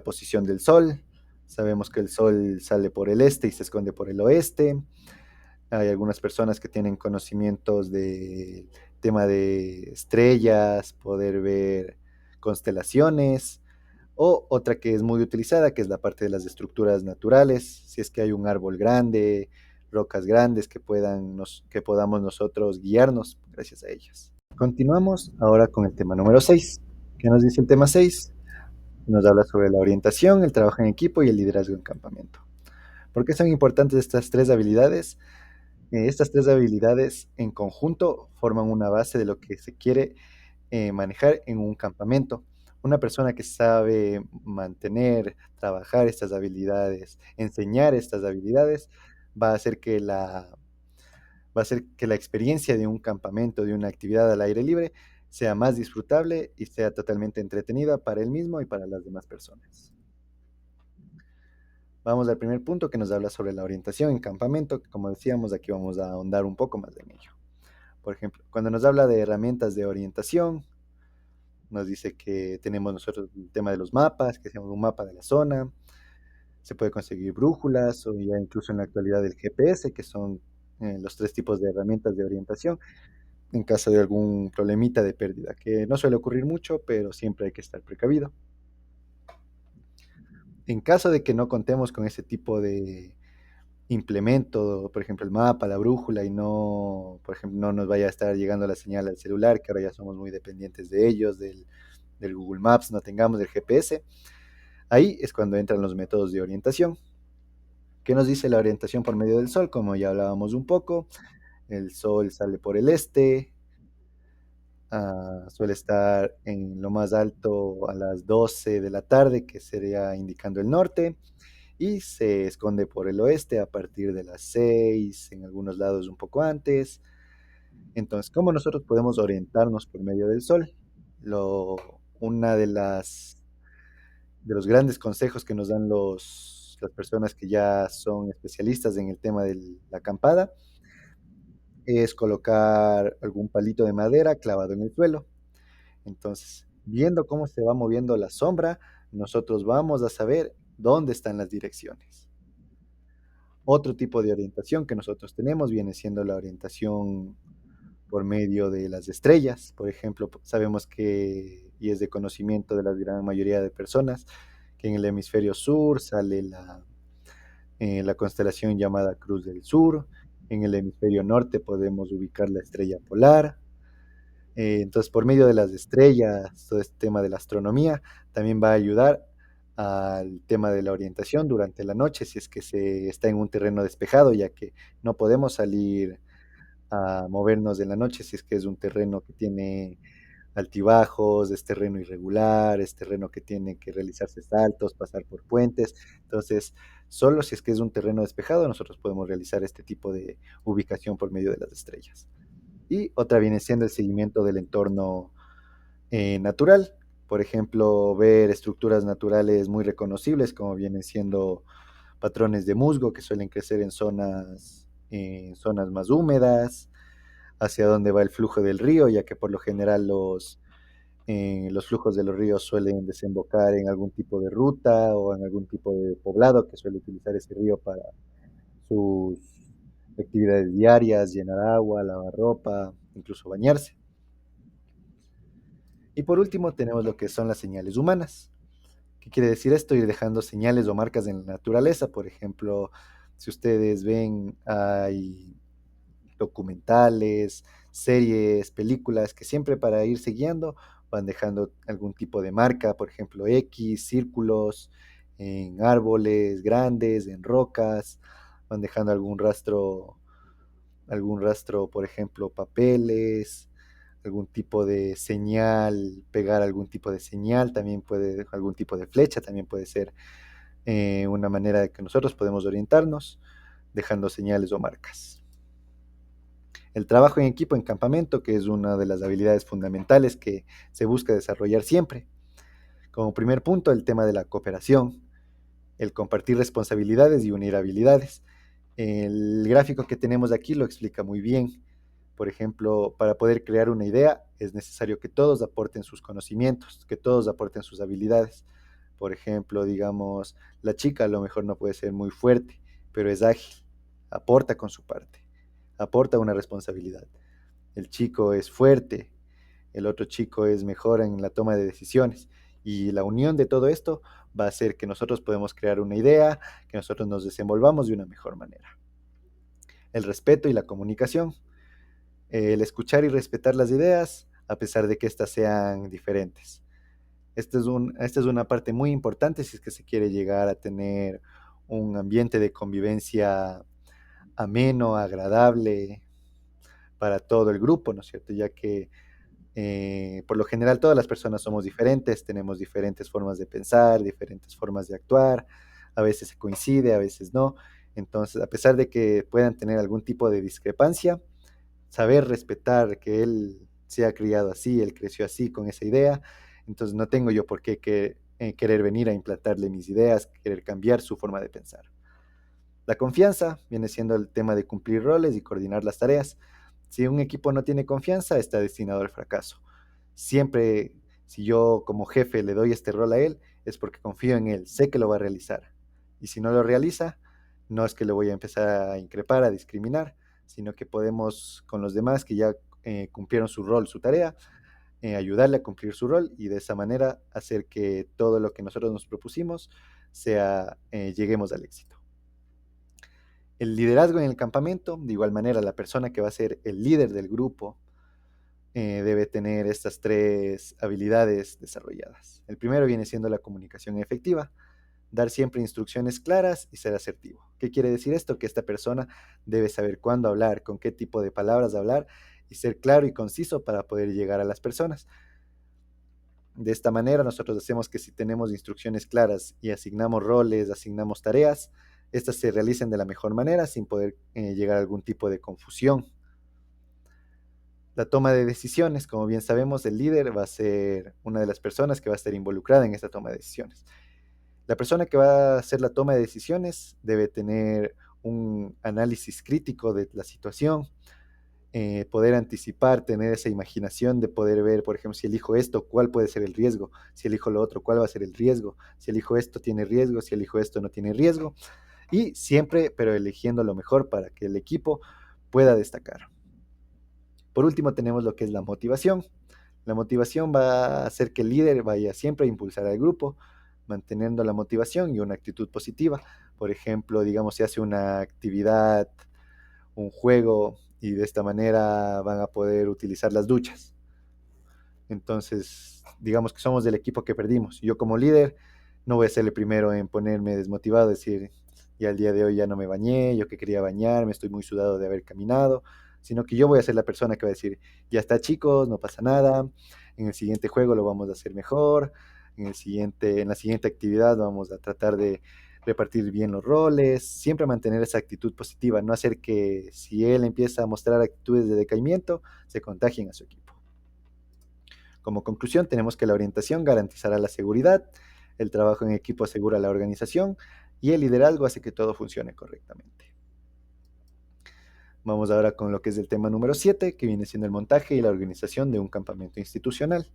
posición del sol. Sabemos que el sol sale por el este y se esconde por el oeste. Hay algunas personas que tienen conocimientos del tema de estrellas, poder ver constelaciones, o otra que es muy utilizada, que es la parte de las estructuras naturales. Si es que hay un árbol grande, rocas grandes que podamos nosotros guiarnos gracias a ellas. Continuamos ahora con el tema número 6. ¿Qué nos dice el tema 6? Nos habla sobre la orientación, el trabajo en equipo y el liderazgo en campamento. ¿Por qué son importantes estas tres habilidades? Estas tres habilidades en conjunto forman una base de lo que se quiere manejar en un campamento. Una persona que sabe mantener, trabajar estas habilidades, enseñar estas habilidades, va a hacer que va a hacer que la experiencia de un campamento, de una actividad al aire libre, sea más disfrutable y sea totalmente entretenida para él mismo y para las demás personas. Vamos al primer punto que nos habla sobre la orientación en campamento, que como decíamos, aquí vamos a ahondar un poco más en ello. Por ejemplo, cuando nos habla de herramientas de orientación, nos dice que tenemos nosotros el tema de los mapas, que hacemos un mapa de la zona, se puede conseguir brújulas o ya incluso en la actualidad el GPS, que son los tres tipos de herramientas de orientación en caso de algún problemita de pérdida, que no suele ocurrir mucho, pero siempre hay que estar precavido. En caso de que no contemos con ese tipo implemento, por ejemplo, el mapa, la brújula y no, por ejemplo, no nos vaya a estar llegando la señal al celular, que ahora ya somos muy dependientes de ellos, del Google Maps, no tengamos el GPS. Ahí es cuando entran los métodos de orientación. ¿Qué nos dice la orientación por medio del sol? Como ya hablábamos un poco, el sol sale por el este, suele estar en lo más alto a las 12 de la tarde, que sería indicando el norte, y se esconde por el oeste a partir de las 6, en algunos lados un poco antes. Entonces, ¿cómo nosotros podemos orientarnos por medio del sol? Lo, una de los grandes consejos que nos dan las personas que ya son especialistas en el tema de la acampada es colocar algún palito de madera clavado en el suelo. Entonces, viendo cómo se va moviendo la sombra, nosotros vamos a saber dónde están las direcciones. Otro tipo de orientación que nosotros tenemos viene siendo la orientación por medio de las estrellas. Por ejemplo, sabemos que, y es de conocimiento de la gran mayoría de personas, que en el hemisferio sur sale la constelación llamada Cruz del Sur. En el hemisferio norte podemos ubicar la estrella polar. Entonces, por medio de las estrellas, todo este tema de la astronomía, también va a ayudar al tema de la orientación durante la noche, si es que se está en un terreno despejado, ya que no podemos salir a movernos en la noche si es que es un terreno que tiene altibajos, es terreno irregular, es terreno que tiene que realizarse saltos, pasar por puentes. Entonces, solo si es que es un terreno despejado, nosotros podemos realizar este tipo de ubicación por medio de las estrellas. Y otra viene siendo el seguimiento del entorno natural. Por ejemplo, ver estructuras naturales muy reconocibles, como vienen siendo patrones de musgo que suelen crecer en zonas más húmedas, hacia dónde va el flujo del río, ya que por lo general los flujos de los ríos suelen desembocar en algún tipo de ruta o en algún tipo de poblado que suele utilizar ese río para sus actividades diarias, llenar agua, lavar ropa, incluso bañarse. Y por último tenemos lo que son las señales humanas. ¿Qué quiere decir esto? Ir dejando señales o marcas en la naturaleza. Por ejemplo, si ustedes ven, hay documentales, series, películas que siempre para irse guiando van dejando algún tipo de marca, por ejemplo, X, círculos, en árboles grandes, en rocas, van dejando algún rastro, por ejemplo, papeles, algún tipo de señal, pegar algún tipo de señal, también puede, algún tipo de flecha, también puede ser una manera de que nosotros podemos orientarnos, dejando señales o marcas. El trabajo en equipo en campamento, que es una de las habilidades fundamentales que se busca desarrollar siempre. Como primer punto, el tema de la cooperación, el compartir responsabilidades y unir habilidades. El gráfico que tenemos aquí lo explica muy bien. Por ejemplo, para poder crear una idea es necesario que todos aporten sus conocimientos, que todos aporten sus habilidades. Por ejemplo, digamos, la chica a lo mejor no puede ser muy fuerte, pero es ágil, aporta con su parte, aporta una responsabilidad. El chico es fuerte, el otro chico es mejor en la toma de decisiones. Y la unión de todo esto va a hacer que nosotros podamos crear una idea, que nosotros nos desenvolvamos de una mejor manera. El respeto y la comunicación, el escuchar y respetar las ideas a pesar de que éstas sean diferentes. Esta es una parte muy importante si es que se quiere llegar a tener un ambiente de convivencia ameno, agradable para todo el grupo, ¿no es cierto? Ya que por lo general todas las personas somos diferentes, tenemos diferentes formas de pensar, diferentes formas de actuar, a veces se coincide, a veces no. Entonces, a pesar de que puedan tener algún tipo de discrepancia, saber respetar que él se ha criado así, él creció así con esa idea, entonces no tengo yo por qué querer venir a implantarle mis ideas, querer cambiar su forma de pensar. La confianza viene siendo el tema de cumplir roles y coordinar las tareas. Si un equipo no tiene confianza, está destinado al fracaso. Siempre, si yo como jefe le doy este rol a él, es porque confío en él, sé que lo va a realizar. Y si no lo realiza, no es que le voy a empezar a increpar, a discriminar, sino que podemos con los demás que ya cumplieron su rol, su tarea, ayudarle a cumplir su rol y de esa manera hacer que todo lo que nosotros nos propusimos lleguemos al éxito. El liderazgo en el campamento, de igual manera, la persona que va a ser el líder del grupo debe tener estas 3 habilidades desarrolladas. El primero viene siendo la comunicación efectiva, dar siempre instrucciones claras y ser asertivo. ¿Qué quiere decir esto? Que esta persona debe saber cuándo hablar, con qué tipo de palabras hablar y ser claro y conciso para poder llegar a las personas. De esta manera nosotros hacemos que si tenemos instrucciones claras y asignamos roles, asignamos tareas, estas se realicen de la mejor manera sin poder llegar a algún tipo de confusión. La toma de decisiones, como bien sabemos, el líder va a ser una de las personas que va a estar involucrada en esta toma de decisiones. La persona que va a hacer la toma de decisiones debe tener un análisis crítico de la situación, poder anticipar, tener esa imaginación de poder ver, por ejemplo, si elijo esto, cuál puede ser el riesgo, si elijo lo otro, cuál va a ser el riesgo, si elijo esto tiene riesgo, si elijo esto no tiene riesgo, y siempre, pero eligiendo lo mejor para que el equipo pueda destacar. Por último, tenemos lo que es la motivación. La motivación va a hacer que el líder vaya siempre a impulsar al grupo, manteniendo la motivación y una actitud positiva. Por ejemplo, digamos, si hace una actividad, un juego, y de esta manera van a poder utilizar las duchas. Entonces, digamos que somos del equipo que perdimos. Yo como líder no voy a ser el primero en ponerme desmotivado, decir, ya el día de hoy ya no me bañé, yo que quería bañarme, estoy muy sudado de haber caminado, sino que yo voy a ser la persona que va a decir, ya está chicos, no pasa nada, en el siguiente juego lo vamos a hacer mejor, en la siguiente actividad vamos a tratar de repartir bien los roles, siempre mantener esa actitud positiva, no hacer que si él empieza a mostrar actitudes de decaimiento, se contagien a su equipo. Como conclusión, tenemos que la orientación garantizará la seguridad, el trabajo en equipo asegura la organización y el liderazgo hace que todo funcione correctamente. Vamos ahora con lo que es el tema número 7, que viene siendo el montaje y la organización de un campamento institucional.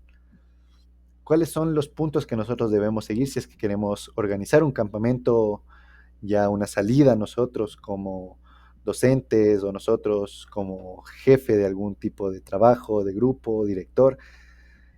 ¿Cuáles son los puntos que nosotros debemos seguir si es que queremos organizar un campamento, ya una salida nosotros como docentes o nosotros como jefe de algún tipo de trabajo, de grupo, director?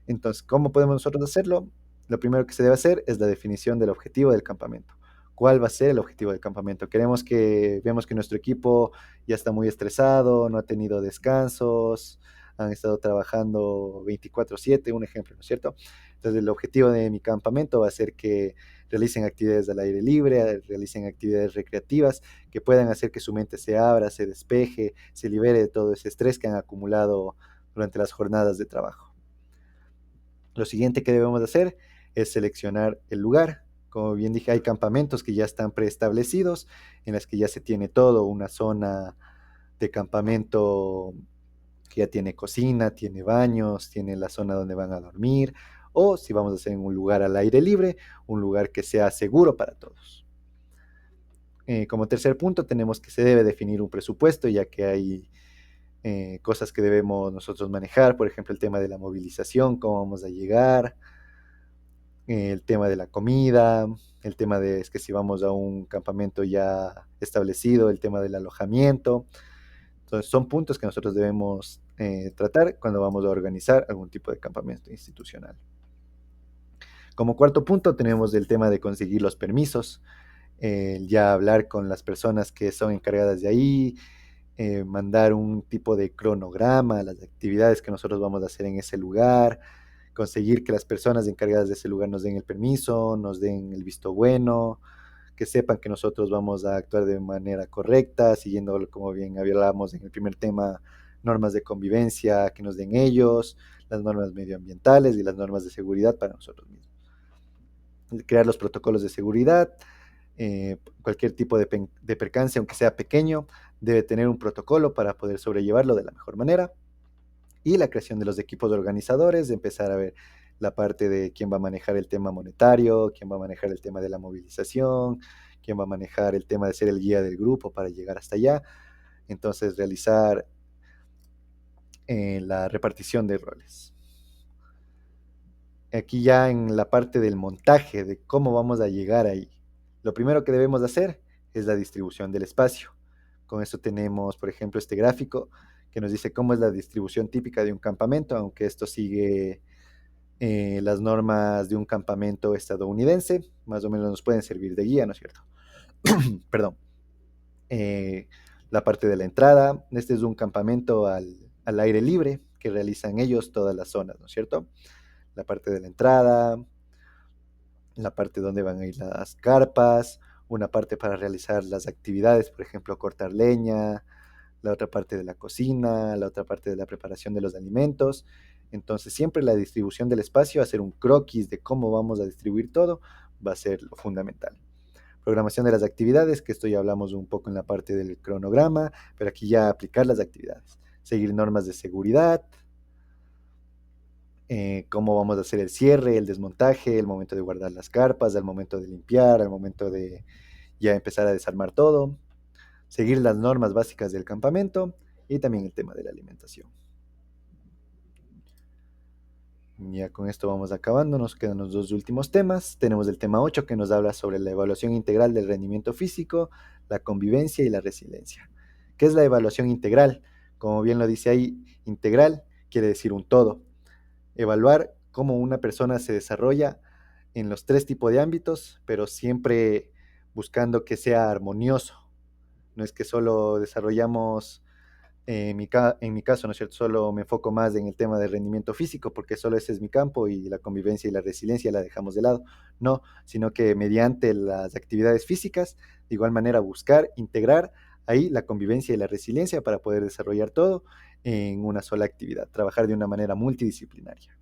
Entonces, ¿cómo podemos nosotros hacerlo? Lo primero que se debe hacer es la definición del objetivo del campamento. ¿Cuál va a ser el objetivo del campamento? Vemos que nuestro equipo ya está muy estresado, no ha tenido descansos, han estado trabajando 24/7, un ejemplo, ¿no es cierto? Entonces, el objetivo de mi campamento va a ser que realicen actividades al aire libre, realicen actividades recreativas, que puedan hacer que su mente se abra, se despeje, se libere de todo ese estrés que han acumulado durante las jornadas de trabajo. Lo siguiente que debemos hacer es seleccionar el lugar. Como bien dije, hay campamentos que ya están preestablecidos, en las que ya se tiene todo, una zona de campamento que ya tiene cocina, tiene baños, tiene la zona donde van a dormir, o si vamos a hacer en un lugar al aire libre, un lugar que sea seguro para todos. Como tercer punto, tenemos que se debe definir un presupuesto, ya que hay cosas que debemos nosotros manejar, por ejemplo, el tema de la movilización, cómo vamos a llegar, el tema de la comida, el tema de es que si vamos a un campamento ya establecido, el tema del alojamiento. Entonces, son puntos que nosotros debemos tratar cuando vamos a organizar algún tipo de campamento institucional. Como cuarto punto tenemos el tema de conseguir los permisos, ya hablar con las personas que son encargadas de ahí, mandar un tipo de cronograma, las actividades que nosotros vamos a hacer en ese lugar, conseguir que las personas encargadas de ese lugar nos den el permiso, nos den el visto bueno, que sepan que nosotros vamos a actuar de manera correcta, siguiendo, como bien hablábamos en el primer tema, normas de convivencia, que nos den ellos, las normas medioambientales y las normas de seguridad para nosotros mismos. Crear los protocolos de seguridad, cualquier tipo de percance, aunque sea pequeño, debe tener un protocolo para poder sobrellevarlo de la mejor manera. Y la creación de los equipos organizadores, de empezar a ver la parte de quién va a manejar el tema monetario, quién va a manejar el tema de la movilización, quién va a manejar el tema de ser el guía del grupo para llegar hasta allá. Entonces, realizar la repartición de roles. Aquí ya en la parte del montaje, de cómo vamos a llegar ahí. Lo primero que debemos hacer es la distribución del espacio. Con esto tenemos, por ejemplo, este gráfico que nos dice cómo es la distribución típica de un campamento, aunque esto sigue las normas de un campamento estadounidense, más o menos nos pueden servir de guía, ¿no es cierto? Perdón. Eh, la parte de la entrada, este es un campamento al aire libre que realizan ellos todas las zonas, ¿no es cierto? La parte de la entrada, la parte donde van a ir las carpas, una parte para realizar las actividades, por ejemplo, cortar leña, la otra parte de la cocina, la otra parte de la preparación de los alimentos. Entonces, siempre la distribución del espacio, hacer un croquis de cómo vamos a distribuir todo, va a ser lo fundamental. Programación de las actividades, que esto ya hablamos un poco en la parte del cronograma, pero aquí ya aplicar las actividades. Seguir normas de seguridad, cómo vamos a hacer el cierre, el desmontaje, el momento de guardar las carpas, el momento de limpiar, el momento de ya empezar a desarmar todo, seguir las normas básicas del campamento y también el tema de la alimentación. Ya con esto vamos acabando, nos quedan los dos últimos temas. Tenemos el tema 8 que nos habla sobre la evaluación integral del rendimiento físico, la convivencia y la resiliencia. ¿Qué es la evaluación integral? Como bien lo dice ahí, integral quiere decir un todo. Evaluar cómo una persona se desarrolla en los tres tipos de ámbitos, pero siempre buscando que sea armonioso. No es que solo desarrollamos en mi caso, ¿no es cierto? Solo me enfoco más en el tema del rendimiento físico, porque solo ese es mi campo y la convivencia y la resiliencia la dejamos de lado. No, sino que mediante las actividades físicas, de igual manera buscar integrar ahí la convivencia y la resiliencia para poder desarrollar todo en una sola actividad, trabajar de una manera multidisciplinaria.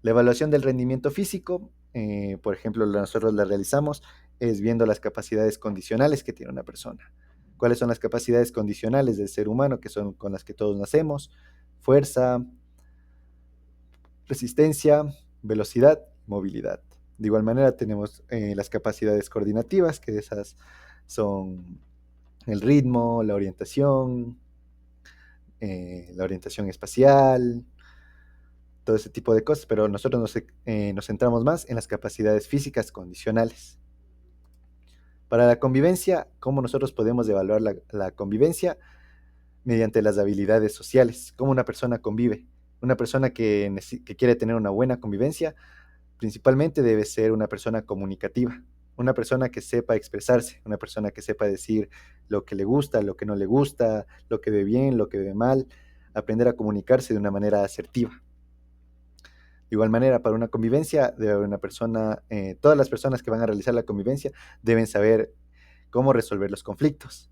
La evaluación del rendimiento físico, por ejemplo, nosotros la realizamos es viendo las capacidades condicionales que tiene una persona. ¿Cuáles son las capacidades condicionales del ser humano, que son con las que todos nacemos? Fuerza, resistencia, velocidad, movilidad. De igual manera tenemos las capacidades coordinativas, que esas son el ritmo, la orientación espacial, todo ese tipo de cosas, pero nosotros nos centramos más en las capacidades físicas condicionales. Para la convivencia, ¿cómo nosotros podemos evaluar la convivencia? Mediante las habilidades sociales, cómo una persona convive. Una persona que quiere tener una buena convivencia, principalmente debe ser una persona comunicativa, una persona que sepa expresarse, una persona que sepa decir lo que le gusta, lo que no le gusta, lo que ve bien, lo que ve mal, aprender a comunicarse de una manera asertiva. De igual manera, para una convivencia debe haber una persona, todas las personas que van a realizar la convivencia deben saber cómo resolver los conflictos.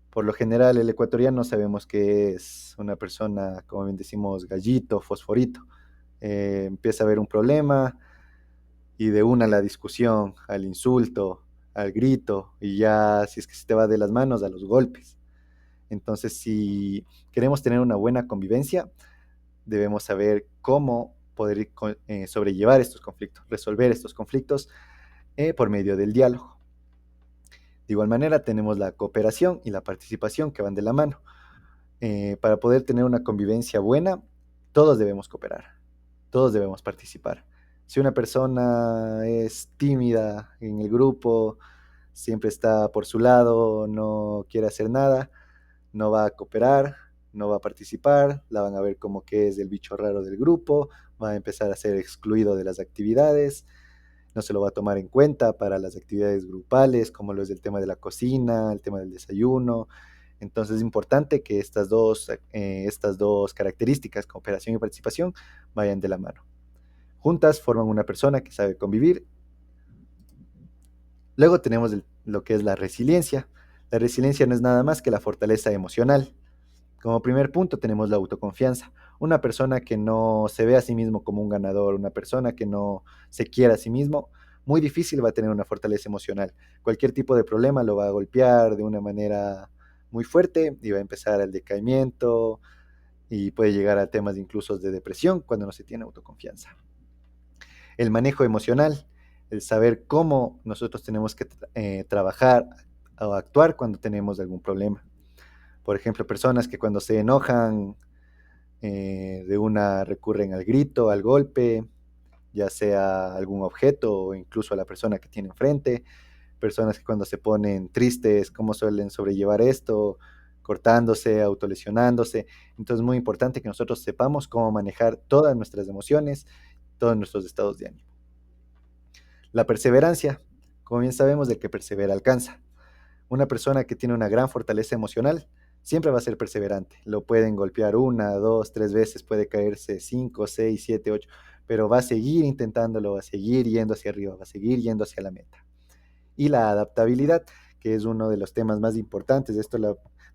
Por lo general, el ecuatoriano sabemos que es una persona, como bien decimos, gallito, fosforito. Empieza a haber un problema y de una la discusión, al insulto, al grito, y ya si es que se te va de las manos, a los golpes. Entonces, si queremos tener una buena convivencia, debemos saber cómo poder sobrellevar estos conflictos, resolver estos conflictos por medio del diálogo. De igual manera, tenemos la cooperación y la participación que van de la mano. Para poder tener una convivencia buena, todos debemos cooperar, todos debemos participar. Si una persona es tímida en el grupo, siempre está por su lado, no quiere hacer nada, no va a cooperar, no va a participar, la van a ver como que es el bicho raro del grupo, va a empezar a ser excluido de las actividades, no se lo va a tomar en cuenta para las actividades grupales, como lo es el tema de la cocina, el tema del desayuno. Entonces es importante que estas dos características, cooperación y participación, vayan de la mano. Juntas forman una persona que sabe convivir. Luego tenemos lo que es la resiliencia. La resiliencia no es nada más que la fortaleza emocional. Como primer punto tenemos la autoconfianza. Una persona que no se ve a sí mismo como un ganador, una persona que no se quiere a sí mismo, muy difícil va a tener una fortaleza emocional. Cualquier tipo de problema lo va a golpear de una manera muy fuerte y va a empezar el decaimiento y puede llegar a temas incluso de depresión cuando no se tiene autoconfianza. El manejo emocional, el saber cómo nosotros tenemos que trabajar o actuar cuando tenemos algún problema. Por ejemplo, personas que cuando se enojan de una recurren al grito, al golpe, ya sea algún objeto o incluso a la persona que tiene enfrente. Personas que cuando se ponen tristes, cómo suelen sobrellevar esto, cortándose, autolesionándose. Entonces es muy importante que nosotros sepamos cómo manejar todas nuestras emociones, todos nuestros estados de ánimo. La perseverancia. Como bien sabemos, el que persevera alcanza. Una persona que tiene una gran fortaleza emocional siempre va a ser perseverante. Lo pueden golpear una, dos, tres veces, puede caerse cinco, seis, siete, ocho, pero va a seguir intentándolo, va a seguir yendo hacia arriba, va a seguir yendo hacia la meta. Y la adaptabilidad, que es uno de los temas más importantes.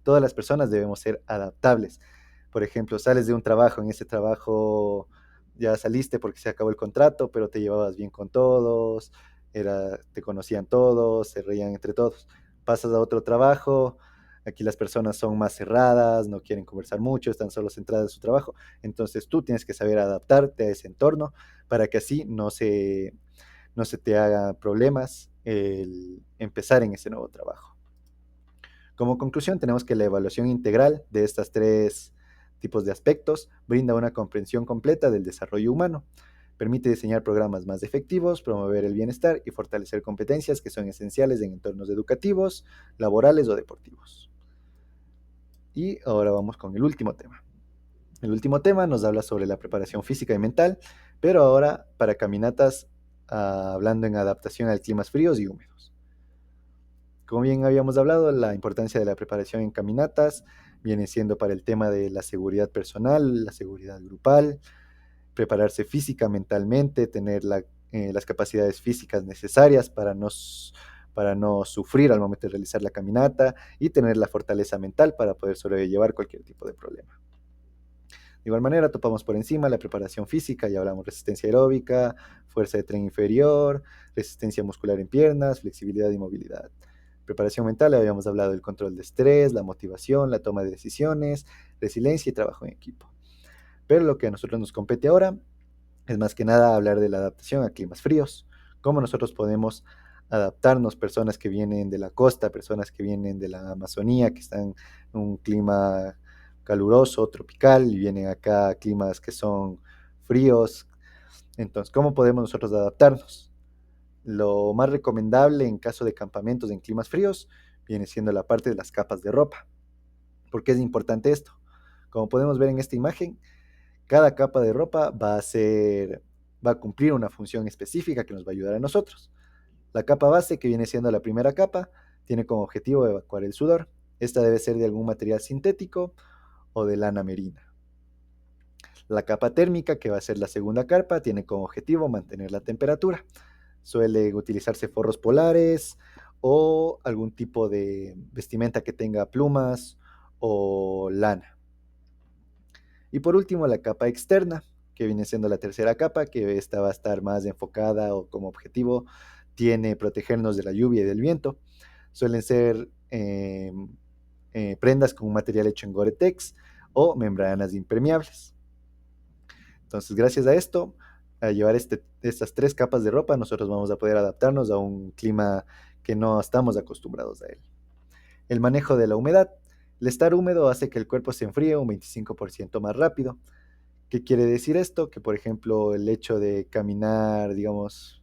Todas las personas debemos ser adaptables. Por ejemplo, sales de un trabajo, en ese trabajo ya saliste porque se acabó el contrato, pero te llevabas bien con todos, te conocían todos, se reían entre todos. Pasas a otro trabajo, aquí las personas son más cerradas, no quieren conversar mucho, están solo centradas en su trabajo. Entonces tú tienes que saber adaptarte a ese entorno para que así no se te haga problemas el empezar en ese nuevo trabajo. Como conclusión, tenemos que la evaluación integral de estos tres tipos de aspectos brinda una comprensión completa del desarrollo humano, permite diseñar programas más efectivos, promover el bienestar y fortalecer competencias que son esenciales en entornos educativos, laborales o deportivos. Y ahora vamos con el último tema. El último tema nos habla sobre la preparación física y mental, pero ahora para caminatas, hablando en adaptación a climas fríos y húmedos. Como bien habíamos hablado, la importancia de la preparación en caminatas viene siendo para el tema de la seguridad personal, la seguridad grupal, prepararse física, mentalmente, tener las capacidades físicas necesarias para no sufrir al momento de realizar la caminata y tener la fortaleza mental para poder sobrellevar cualquier tipo de problema. De igual manera, topamos por encima la preparación física, ya hablamos resistencia aeróbica, fuerza de tren inferior, resistencia muscular en piernas, flexibilidad y movilidad. Preparación mental, habíamos hablado del control de estrés, la motivación, la toma de decisiones, resiliencia y trabajo en equipo. Pero lo que a nosotros nos compete ahora es más que nada hablar de la adaptación a climas fríos, cómo nosotros podemos adaptarnos, personas que vienen de la costa, personas que vienen de la Amazonía, que están en un clima caluroso, tropical, y vienen acá a climas que son fríos. Entonces, ¿cómo podemos nosotros adaptarnos? Lo más recomendable en caso de campamentos en climas fríos viene siendo la parte de las capas de ropa. ¿Por qué es importante esto? Como podemos ver en esta imagen, cada capa de ropa va a cumplir una función específica que nos va a ayudar a nosotros. La capa base, que viene siendo la primera capa, tiene como objetivo evacuar el sudor. Esta debe ser de algún material sintético o de lana merina. La capa térmica, que va a ser la segunda capa, tiene como objetivo mantener la temperatura. Suele utilizarse forros polares o algún tipo de vestimenta que tenga plumas o lana. Y por último, la capa externa, que viene siendo la tercera capa, que esta va a estar más enfocada o como objetivo tiene protegernos de la lluvia y del viento. Suelen ser prendas con un material hecho en Gore-Tex o membranas impermeables. Entonces, gracias a esto, a llevar estas tres capas de ropa, nosotros vamos a poder adaptarnos a un clima que no estamos acostumbrados a él. El manejo de la humedad. El estar húmedo hace que el cuerpo se enfríe un 25% más rápido. ¿Qué quiere decir esto? Que, por ejemplo, el hecho de caminar, digamos,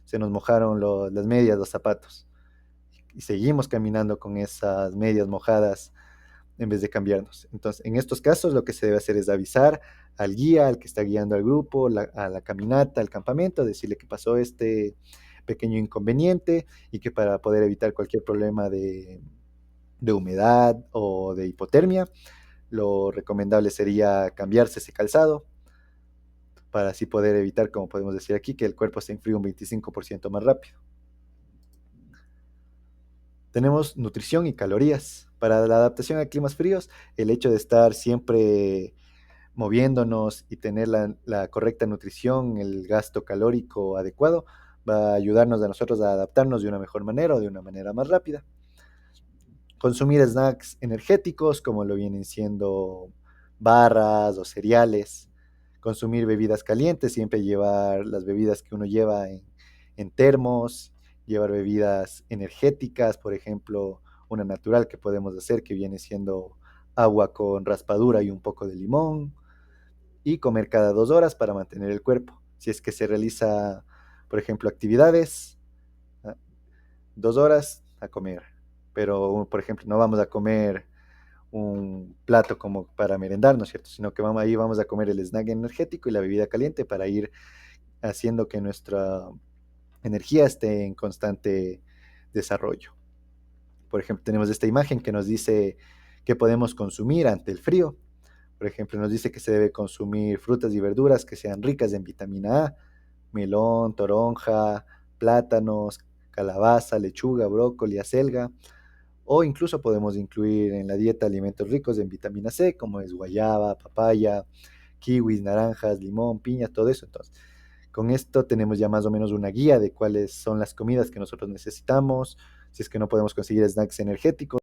se nos mojaron las medias, los zapatos, y seguimos caminando con esas medias mojadas en vez de cambiarnos. Entonces, en estos casos, lo que se debe hacer es avisar al guía, al que está guiando al grupo, a la caminata, al campamento, decirle que pasó este pequeño inconveniente y que para poder evitar cualquier problema de humedad o de hipotermia, lo recomendable sería cambiarse ese calzado para así poder evitar, como podemos decir aquí, que el cuerpo se enfríe un 25% más rápido. Tenemos nutrición y calorías. Para la adaptación a climas fríos, el hecho de estar siempre moviéndonos y tener la correcta nutrición, el gasto calórico adecuado, va a ayudarnos a nosotros a adaptarnos de una mejor manera o de una manera más rápida. Consumir snacks energéticos como lo vienen siendo barras o cereales, consumir bebidas calientes, siempre llevar las bebidas que uno lleva en termos, llevar bebidas energéticas, por ejemplo, una natural que podemos hacer que viene siendo agua con raspadura y un poco de limón, y comer cada 2 horas para mantener el cuerpo. Si es que se realiza, por ejemplo, actividades, 2 horas a comer, pero por ejemplo no vamos a comer un plato como para merendar, ¿no es cierto? Sino que ahí vamos a comer el snack energético y la bebida caliente para ir haciendo que energía esté en constante desarrollo. Por ejemplo, tenemos esta imagen que nos dice que podemos consumir ante el frío. Por ejemplo, nos dice que se debe consumir frutas y verduras que sean ricas en vitamina A, melón, toronja, plátanos, calabaza, lechuga, brócoli, acelga, o incluso podemos incluir en la dieta alimentos ricos en vitamina C, como es guayaba, papaya, kiwis, naranjas, limón, piña, todo eso. Entonces, con esto tenemos ya más o menos una guía de cuáles son las comidas que nosotros necesitamos, si es que no podemos conseguir snacks energéticos.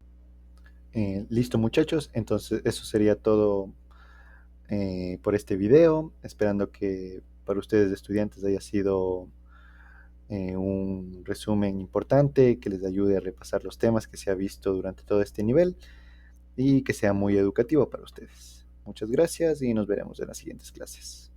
Listo muchachos, entonces eso sería todo por este video, esperando que para ustedes estudiantes haya sido un resumen importante que les ayude a repasar los temas que se ha visto durante todo este nivel y que sea muy educativo para ustedes. Muchas gracias y nos veremos en las siguientes clases.